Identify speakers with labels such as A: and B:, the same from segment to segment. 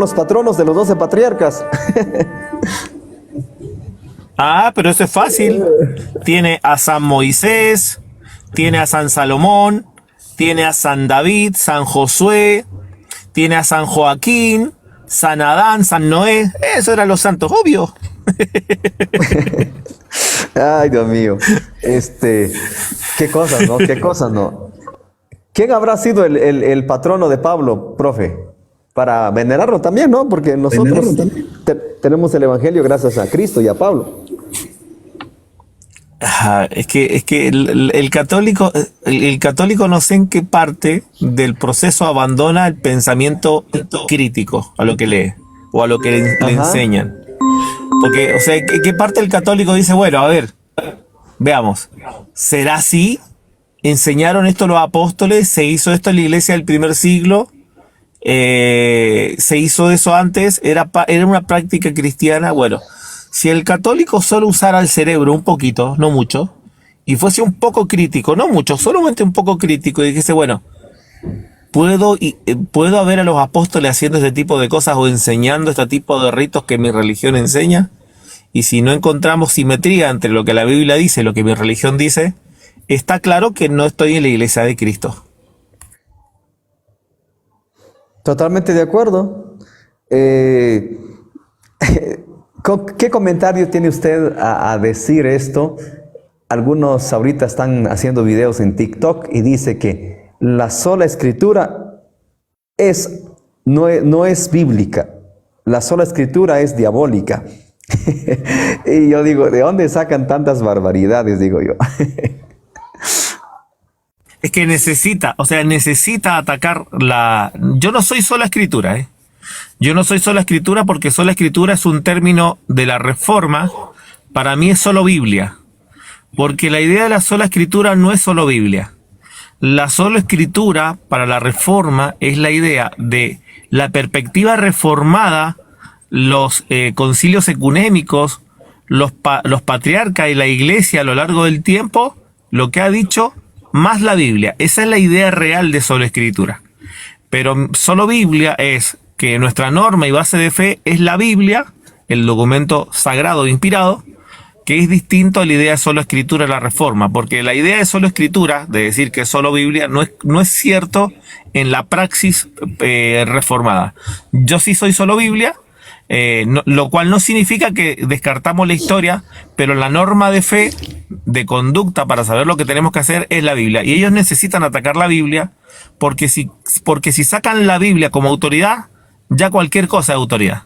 A: los patronos de los 12 patriarcas.
B: Ah, pero eso es fácil. Tiene a San Moisés, tiene a San Salomón, tiene a San David, San Josué, tiene a San Joaquín, San Adán, San Noé. Eso eran los santos, obvio.
A: Ay, Dios mío. Qué cosas, ¿no? Qué cosas, ¿no? ¿Quién habrá sido el patrono de Pablo, profe? Para venerarlo también, ¿no? Porque nosotros tenemos el Evangelio gracias a Cristo y a Pablo.
B: Es que el católico no sé en qué parte del proceso abandona el pensamiento crítico a lo que lee o a lo que le
A: Ajá.
B: enseñan. Porque, o sea, ¿qué parte del católico dice, bueno, a ver, veamos, ¿será así? ¿Enseñaron esto los apóstoles? ¿Se hizo esto en la iglesia del primer siglo? ¿Se hizo eso antes? ¿Era una práctica cristiana? Bueno, si el católico solo usara el cerebro un poquito, no mucho, y fuese un poco crítico, no mucho, solamente un poco crítico, y dijese, bueno, ¿puedo ver a los apóstoles haciendo este tipo de cosas o enseñando este tipo de ritos que mi religión enseña? Y si no encontramos simetría entre lo que la Biblia dice y lo que mi religión dice, está claro que no estoy en la iglesia de Cristo.
A: Totalmente de acuerdo. ¿Qué comentario tiene usted a decir esto? Algunos ahorita están haciendo videos en TikTok y dice que la sola escritura no es bíblica. La sola escritura es diabólica. Y yo digo, ¿de dónde sacan tantas barbaridades? Digo yo.
B: Es que necesita atacar Yo no soy sola escritura, ¿eh? Yo no soy sola escritura porque sola escritura es un término de la Reforma. Para mí es solo Biblia. Porque la idea de la sola escritura no es solo Biblia. La sola escritura para la Reforma es la idea de la perspectiva reformada, los concilios ecuménicos, los patriarcas y la iglesia a lo largo del tiempo, lo que ha dicho más la Biblia. Esa es la idea real de sola escritura. Pero solo Biblia es que nuestra norma y base de fe es la Biblia, el documento sagrado e inspirado, que es distinto a la idea de solo escritura de la Reforma, porque la idea de solo escritura, de decir que es solo Biblia, no es cierto en la praxis reformada. Yo sí soy solo Biblia, lo cual no significa que descartamos la historia, pero la norma de fe, de conducta para saber lo que tenemos que hacer es la Biblia. Y ellos necesitan atacar la Biblia porque si sacan la Biblia como autoridad, ya cualquier cosa es autoridad.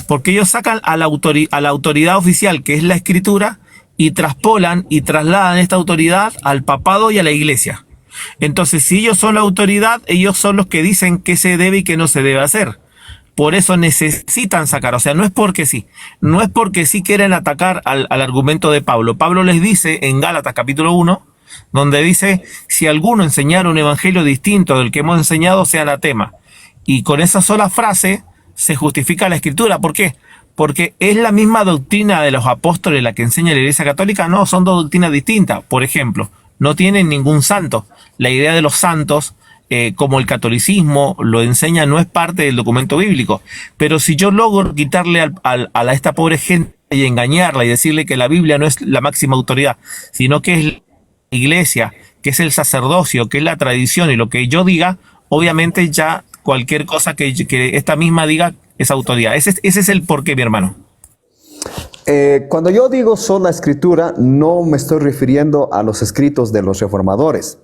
B: Porque ellos sacan a la autoridad oficial, que es la escritura, y traspolan y trasladan esta autoridad al papado y a la iglesia. Entonces, si ellos son la autoridad, ellos son los que dicen qué se debe y qué no se debe hacer. Por eso necesitan sacar, o sea, no es porque sí quieren atacar al argumento de Pablo. Pablo les dice en Gálatas capítulo 1, donde dice, si alguno enseñara un evangelio distinto del que hemos enseñado, sea anatema. Y con esa sola frase se justifica la escritura. ¿Por qué? Porque es la misma doctrina de los apóstoles la que enseña la Iglesia Católica. No, son dos doctrinas distintas. Por ejemplo, no tienen ningún santo. La idea de los santos, como el catolicismo lo enseña, no es parte del documento bíblico. Pero si yo logro quitarle a esta pobre gente y engañarla y decirle que la Biblia no es la máxima autoridad, sino que es la iglesia, que es el sacerdocio, que es la tradición y lo que yo diga, obviamente ya cualquier cosa que esta misma diga es autoridad. Ese es el porqué, mi hermano.
A: Cuando yo digo sola escritura, no me estoy refiriendo a los escritos de los reformadores.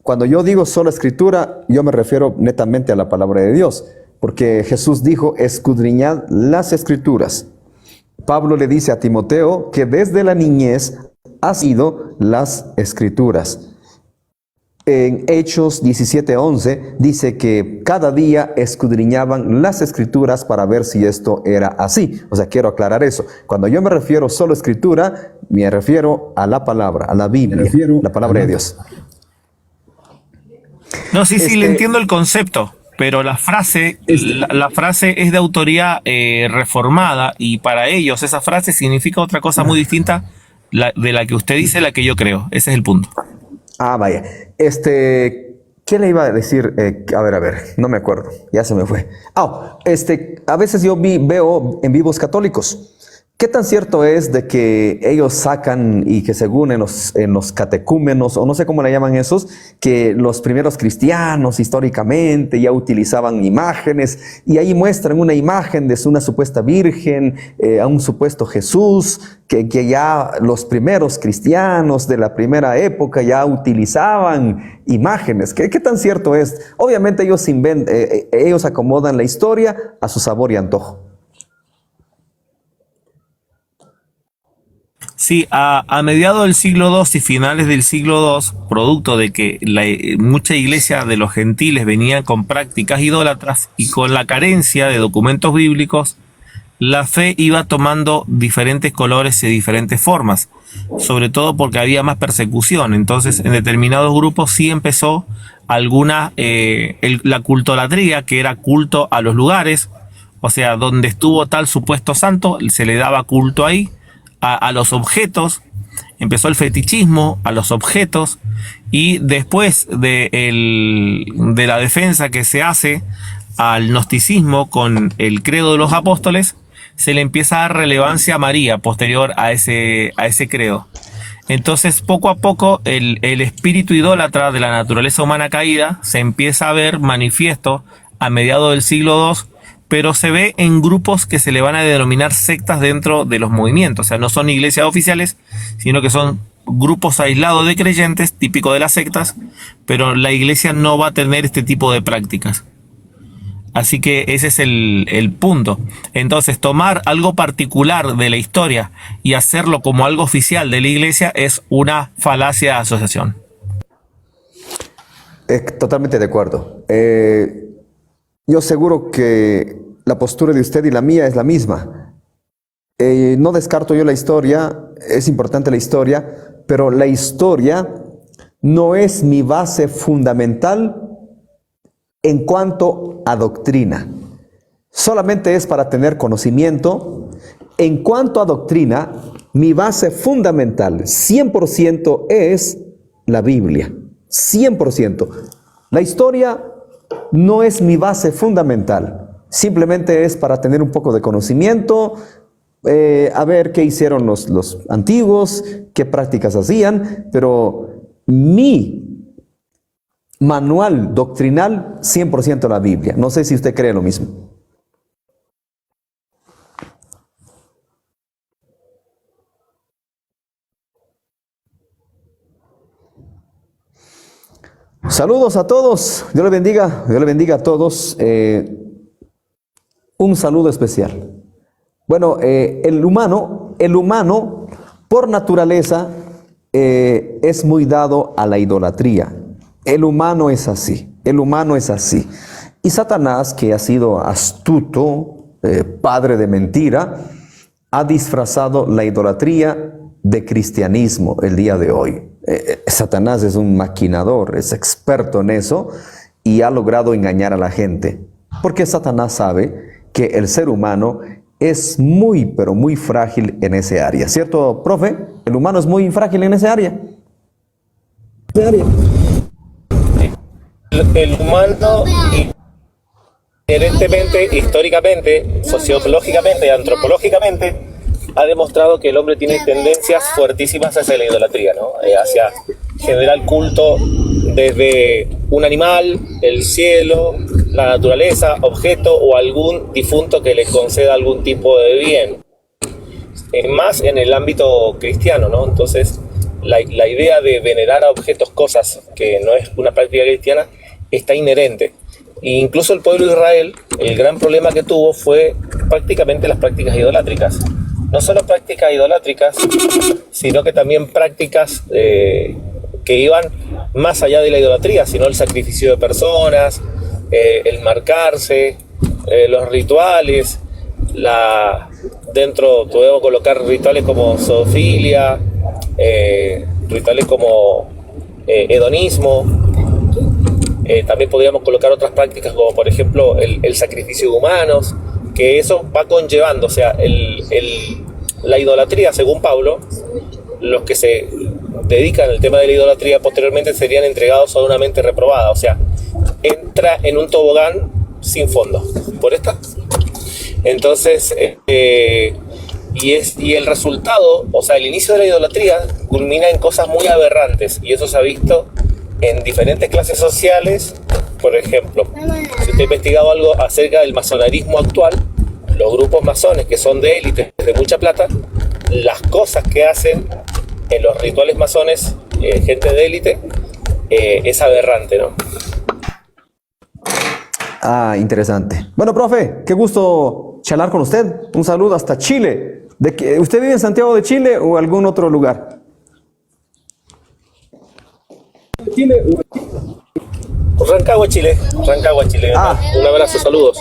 A: Cuando yo digo sola escritura, yo me refiero netamente a la palabra de Dios, porque Jesús dijo, escudriñad las escrituras. Pablo le dice a Timoteo que desde la niñez ha sido las escrituras. En Hechos 17:11 dice que cada día escudriñaban las escrituras para ver si esto era así. O sea, quiero aclarar eso. Cuando yo me refiero solo a escritura, me refiero a la palabra, a la Biblia, la palabra de Dios.
B: No, sí, le entiendo el concepto, pero la frase es de autoría reformada, y para ellos esa frase significa otra cosa muy distinta de la que usted dice, la que yo creo. Ese es el punto.
A: Ah, vaya. ¿Qué le iba a decir? A ver, no me acuerdo, ya se me fue. A veces yo veo en vivos católicos. ¿Qué tan cierto es de que ellos sacan y que según en los catecúmenos, o no sé cómo le llaman esos, que los primeros cristianos históricamente ya utilizaban imágenes y ahí muestran una imagen de una supuesta virgen, a un supuesto Jesús, que ya los primeros cristianos de la primera época ya utilizaban imágenes? ¿Qué tan cierto es? Obviamente ellos acomodan la historia a su sabor y antojo.
B: Sí, a mediados del siglo II y finales del siglo II, producto de que mucha iglesia de los gentiles venía con prácticas idólatras y con la carencia de documentos bíblicos, la fe iba tomando diferentes colores y diferentes formas, sobre todo porque había más persecución. Entonces, en determinados grupos sí empezó la cultolatría, que era culto a los lugares, o sea, donde estuvo tal supuesto santo, se le daba culto ahí. A los objetos, empezó el fetichismo a los objetos, y después de la defensa que se hace al gnosticismo con el credo de los apóstoles, se le empieza a dar relevancia a María posterior a ese credo. Entonces, poco a poco, el espíritu idólatra de la naturaleza humana caída se empieza a ver manifiesto a mediados del siglo II, pero se ve en grupos que se le van a denominar sectas dentro de los movimientos. O sea, no son iglesias oficiales, sino que son grupos aislados de creyentes, típico de las sectas, pero la iglesia no va a tener este tipo de prácticas. Así que ese es el punto. Entonces, tomar algo particular de la historia y hacerlo como algo oficial de la iglesia es una falacia de asociación.
A: Totalmente de acuerdo. Yo seguro que la postura de usted y la mía es la misma. No descarto yo la historia, es importante la historia, pero la historia no es mi base fundamental en cuanto a doctrina. Solamente es para tener conocimiento. En cuanto a doctrina, mi base fundamental 100% es la Biblia. 100%. La historia no es mi base fundamental, simplemente es para tener un poco de conocimiento, a ver qué hicieron los antiguos, qué prácticas hacían, pero mi manual doctrinal 100% la Biblia. No sé si usted cree lo mismo. Saludos a todos, Dios les bendiga a todos. Un saludo especial. Bueno, el humano por naturaleza es muy dado a la idolatría. El humano es así. Y Satanás, que ha sido astuto, padre de mentira, ha disfrazado la idolatría de cristianismo el día de hoy. Satanás es un maquinador, es experto en eso y ha logrado engañar a la gente. Porque Satanás sabe que el ser humano es muy, pero muy frágil en ese área. ¿Cierto, profe? El humano es muy frágil en ese área.
B: El humano, inherentemente, históricamente, sociológicamente y antropológicamente, ha demostrado que el hombre tiene tendencias fuertísimas hacia la idolatría, ¿no? Hacia generar culto desde un animal, el cielo, la naturaleza, objeto o algún difunto que le conceda algún tipo de bien. Más en el ámbito cristiano, ¿no? Entonces, la idea de venerar a objetos, cosas que no es una práctica cristiana, está inherente. E incluso el pueblo de Israel, el gran problema que tuvo fue prácticamente las prácticas idolátricas. No solo prácticas idolátricas, sino que también prácticas que iban más allá de la idolatría, sino el sacrificio de personas, el marcarse, los rituales. Dentro podemos colocar rituales como zoofilia, rituales como hedonismo. También podríamos colocar otras prácticas como por ejemplo el sacrificio de humanos, que eso va conllevando, o sea, la idolatría, según Pablo, los que se dedican al tema de la idolatría posteriormente serían entregados a una mente reprobada. O sea, entra en un tobogán sin fondo. ¿Por esta? Entonces, y el resultado, o sea, el inicio de la idolatría culmina en cosas muy aberrantes. Y eso se ha visto en diferentes clases sociales. Por ejemplo, si usted ha investigado algo acerca del masonerismo actual, los grupos masones que son de élite, de mucha plata, las cosas que hacen en los rituales masones, gente de élite, es aberrante, ¿no?
A: Ah, interesante. Bueno, profe, qué gusto charlar con usted. Un saludo hasta Chile. ¿Usted vive en Santiago de Chile o algún otro lugar?
B: Rancagua, Chile. Rancagua, Chile.
A: Ah.
B: Un abrazo, saludos.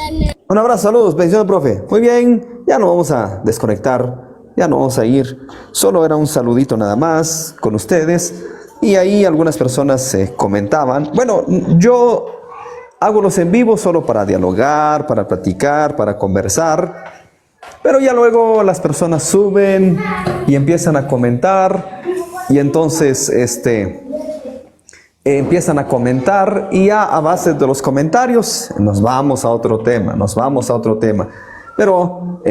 A: Un abrazo, saludos, bendiciones, profe. Muy bien, ya no vamos a desconectar, ya no vamos a ir. Solo era un saludito nada más con ustedes. Y ahí algunas personas comentaban. Bueno, yo hago los en vivo solo para dialogar, para platicar, para conversar. Pero ya luego las personas suben y empiezan a comentar. Y entonces, empiezan a comentar y ya a base de los comentarios nos vamos a otro tema, Pero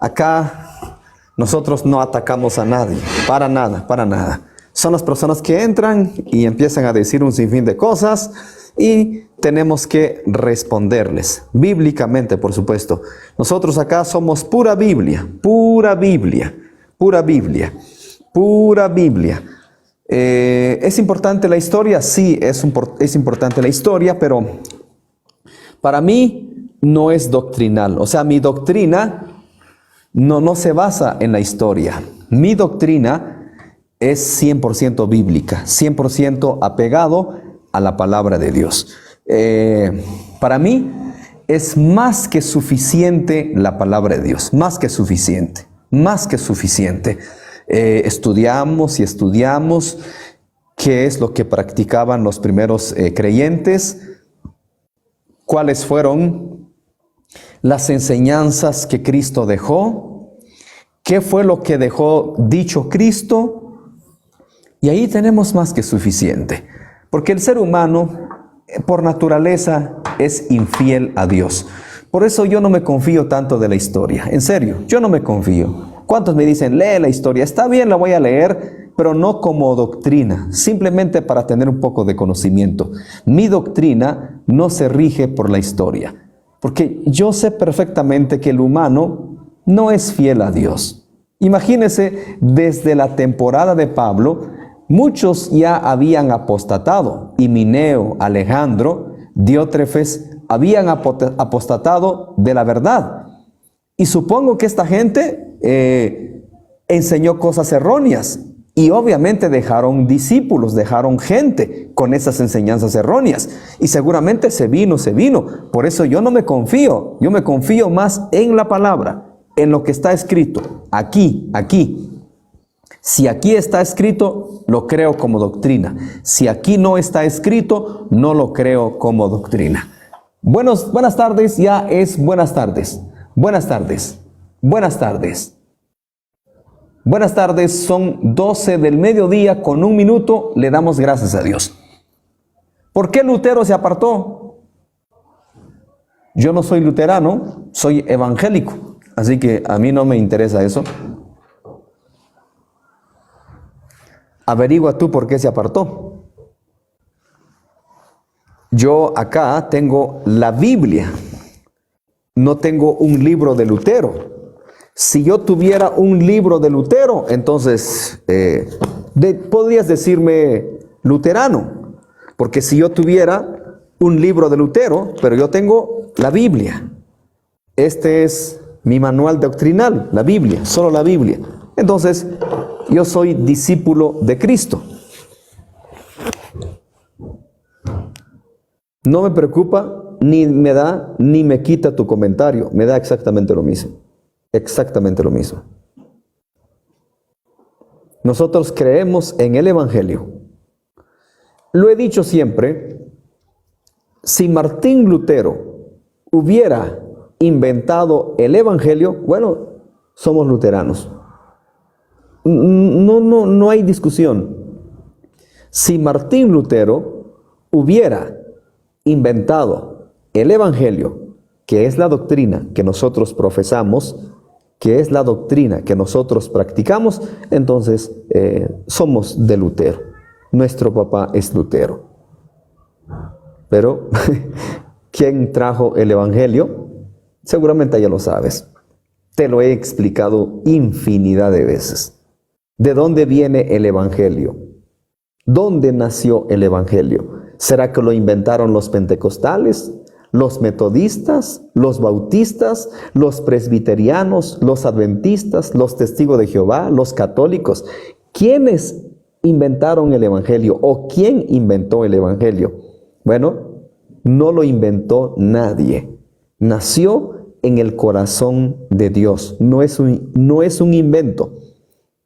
A: acá nosotros no atacamos a nadie, para nada. Son las personas que entran y empiezan a decir un sinfín de cosas y tenemos que responderles, bíblicamente, por supuesto. Nosotros acá somos pura Biblia. ¿Es importante la historia? Sí, es importante la historia, pero para mí no es doctrinal. O sea, mi doctrina no se basa en la historia. Mi doctrina es 100% bíblica, 100% apegado a la palabra de Dios. Para mí es más que suficiente la palabra de Dios, más que suficiente. Estudiamos qué es lo que practicaban los primeros creyentes, cuáles fueron las enseñanzas que Cristo dejó, qué fue lo que dejó dicho Cristo, y ahí tenemos más que suficiente, porque el ser humano por naturaleza es infiel a Dios. Por eso yo no me confío tanto de la historia, en serio, yo no me confío. ¿Cuántos me dicen, lee la historia? Está bien, la voy a leer, pero no como doctrina, simplemente para tener un poco de conocimiento. Mi doctrina no se rige por la historia, porque yo sé perfectamente que el humano no es fiel a Dios. Imagínense, desde la temporada de Pablo, muchos ya habían apostatado. Himeneo, Alejandro, Diótrefes, habían apostatado de la verdad. Y supongo que esta gente enseñó cosas erróneas y obviamente dejaron discípulos, dejaron gente con esas enseñanzas erróneas y seguramente se vino. Por eso yo no me confío, yo me confío más en la palabra, en lo que está escrito, aquí. Si aquí está escrito, lo creo como doctrina. Si aquí no está escrito, no lo creo como doctrina. Buenas tardes, ya es buenas tardes. Buenas tardes, son 12 del mediodía con 1 minuto, le damos gracias a Dios. ¿Por qué Lutero se apartó? Yo no soy luterano, soy evangélico, así que a mí no me interesa eso. Averigua tú por qué se apartó. Yo acá tengo la Biblia. No tengo un libro de Lutero. Si yo tuviera un libro de Lutero, entonces podrías decirme luterano. Porque si yo tuviera un libro de Lutero, pero yo tengo la Biblia. Este es mi manual doctrinal, la Biblia, solo la Biblia. Entonces, yo soy discípulo de Cristo. No me preocupa, ni me da, ni me quita tu comentario. Me da exactamente lo mismo. Exactamente lo mismo. Nosotros creemos en el Evangelio. Lo he dicho siempre, si Martín Lutero hubiera inventado el Evangelio, bueno, somos luteranos. No hay discusión. Si Martín Lutero hubiera inventado el Evangelio, que es la doctrina que nosotros profesamos, que es la doctrina que nosotros practicamos, entonces somos de Lutero. Nuestro papá es Lutero. Pero, ¿quién trajo el Evangelio? Seguramente ya lo sabes. Te lo he explicado infinidad de veces. ¿De dónde viene el Evangelio? ¿Dónde nació el Evangelio? ¿Será que lo inventaron los pentecostales, los metodistas, los bautistas, los presbiterianos, los adventistas, los testigos de Jehová, los católicos? ¿Quiénes inventaron el Evangelio o quién inventó el Evangelio? Bueno, no lo inventó nadie. Nació en el corazón de Dios. No es un invento.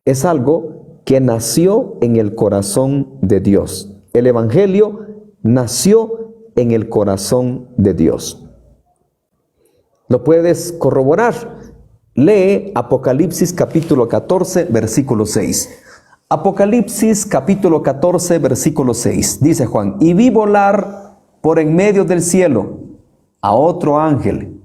A: Es algo que nació en el corazón de Dios. El Evangelio nació en el corazón de Dios. Lo puedes corroborar. Lee Apocalipsis capítulo 14, versículo 6. Apocalipsis capítulo 14, versículo 6. Dice Juan: y vi volar por en medio del cielo a otro ángel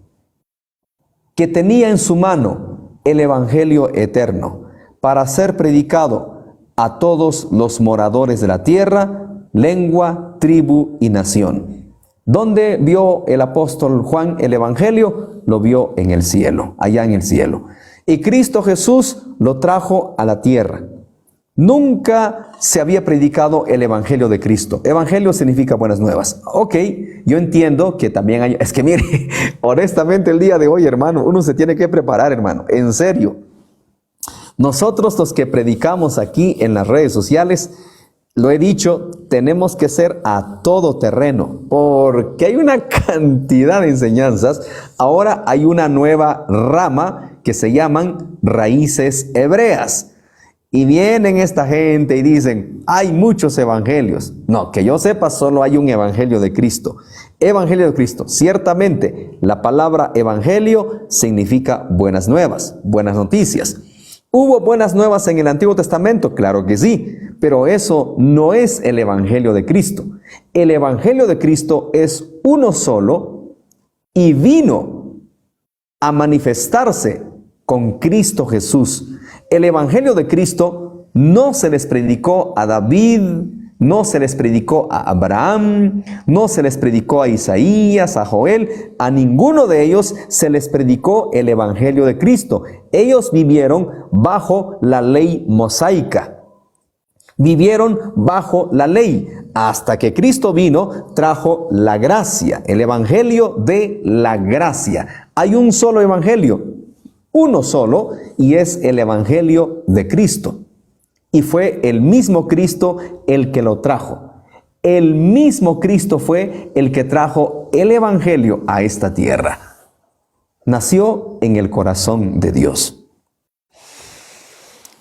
A: que tenía en su mano el Evangelio eterno para ser predicado a todos los moradores de la tierra, lengua, tribu y nación. ¿Dónde vio el apóstol Juan el Evangelio? Lo vio en el cielo, allá en el cielo. Y Cristo Jesús lo trajo a la tierra. Nunca se había predicado el Evangelio de Cristo. Evangelio significa buenas nuevas. Ok, yo entiendo que también hay... Es que mire, honestamente el día de hoy, hermano, uno se tiene que preparar, hermano. En serio. Nosotros los que predicamos aquí en las redes sociales, lo he dicho, tenemos que ser a todo terreno, porque hay una cantidad de enseñanzas. Ahora hay una nueva rama que se llaman raíces hebreas. Y vienen esta gente y dicen, hay muchos evangelios. No, que yo sepa, solo hay un evangelio de Cristo. Evangelio de Cristo. Ciertamente, la palabra evangelio significa buenas nuevas, buenas noticias. ¿Hubo buenas nuevas en el Antiguo Testamento? Claro que sí, pero eso no es el Evangelio de Cristo. El Evangelio de Cristo es uno solo y vino a manifestarse con Cristo Jesús. El Evangelio de Cristo no se les predicó a David, no se les predicó a Abraham, no se les predicó a Isaías, a Joel, a ninguno de ellos se les predicó el Evangelio de Cristo. Ellos vivieron bajo la ley mosaica. Vivieron bajo la ley hasta que Cristo vino, trajo la gracia, el Evangelio de la gracia. Hay un solo Evangelio, uno solo, y es el Evangelio de Cristo. Y fue el mismo Cristo el que lo trajo. El mismo Cristo fue el que trajo el Evangelio a esta tierra. Nació en el corazón de Dios.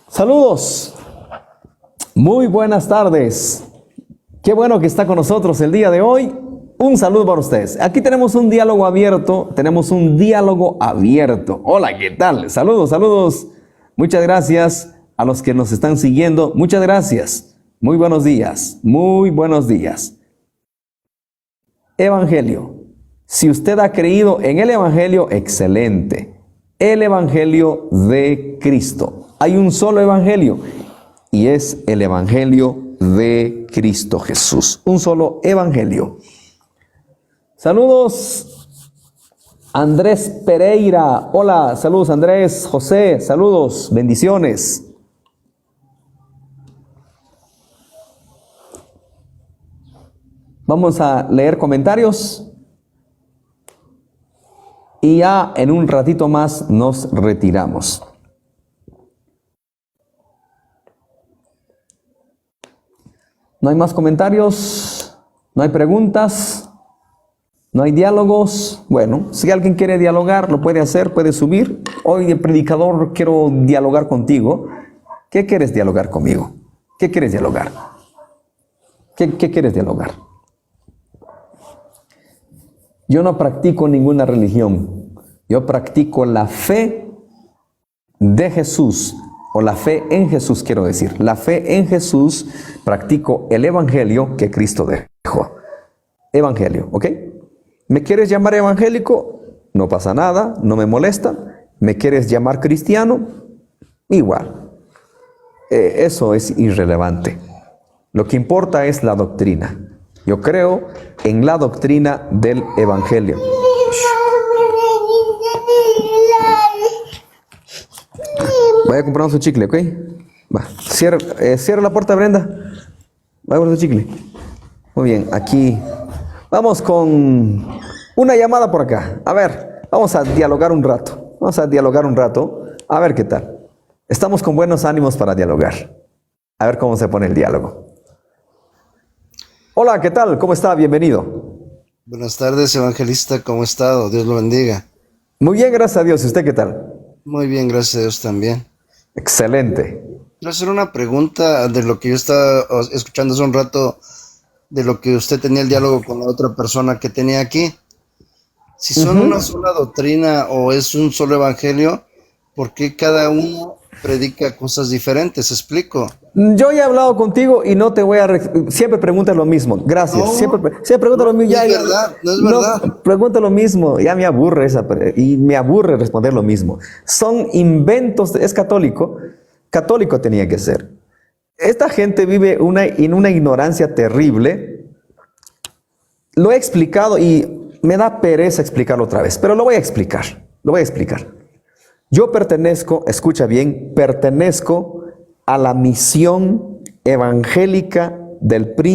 A: Saludos. Muy buenas tardes. Qué bueno que está con nosotros el día de hoy. Un saludo para ustedes. Aquí tenemos un diálogo abierto. Hola, ¿qué tal? Saludos, saludos. Muchas gracias a los que nos están siguiendo. Muchas gracias. Muy buenos días. Muy buenos días. Evangelio. Si usted ha creído en el Evangelio, excelente. El Evangelio de Cristo. Hay un solo Evangelio y es el Evangelio de Cristo Jesús. Un solo Evangelio. Saludos, Andrés Pereira. Hola, saludos Andrés. José, saludos, bendiciones. Vamos a leer comentarios y ya en un ratito más nos retiramos. No hay más comentarios, no hay preguntas, no hay diálogos. Bueno, si alguien quiere dialogar, lo puede hacer, puede subir. Hoy de predicador quiero dialogar contigo. ¿Qué quieres dialogar conmigo? ¿Qué quieres dialogar? ¿Qué quieres dialogar? Yo no practico ninguna religión. Yo practico la fe de Jesús o la fe en Jesús, quiero decir. La fe en Jesús, practico el evangelio que Cristo dejó. Evangelio, ¿ok? ¿Me quieres llamar evangélico? No pasa nada, no me molesta. ¿Me quieres llamar cristiano? Igual. Eso es irrelevante. Lo que importa es la doctrina. Yo creo en la doctrina del evangelio. Vaya a comprar su chicle, ¿ok? Va. Cierra la puerta, Brenda. Vaya a comprar su chicle. Muy bien, aquí. Vamos con una llamada por acá. A ver, vamos a dialogar un rato. A ver qué tal. Estamos con buenos ánimos para dialogar. A ver cómo se pone el diálogo. Hola, ¿qué tal? ¿Cómo está? Bienvenido.
C: Buenas tardes, evangelista, ¿cómo ha estado? Dios lo bendiga.
A: Muy bien, gracias a Dios. ¿Y usted qué tal?
C: Muy bien, gracias a Dios también.
A: Excelente.
C: Quiero hacer una pregunta de lo que yo estaba escuchando hace un rato, de lo que usted tenía el diálogo con la otra persona que tenía aquí. Si son una sola doctrina o es un solo evangelio, ¿por qué cada uno predica cosas diferentes? ¿Explico?
A: Yo ya he hablado contigo y no te voy a... Siempre preguntas lo mismo. Gracias.
C: No,
A: siempre pregunta lo mismo.
C: no es verdad, no es verdad.
A: Pregunta lo mismo. Ya me aburre y me aburre responder lo mismo. Son inventos. Es católico. Católico tenía que ser. Esta gente vive en una ignorancia terrible. Lo he explicado y me da pereza explicarlo otra vez. Pero lo voy a explicar. Yo pertenezco, escucha bien, pertenezco a la misión evangélica del príncipe.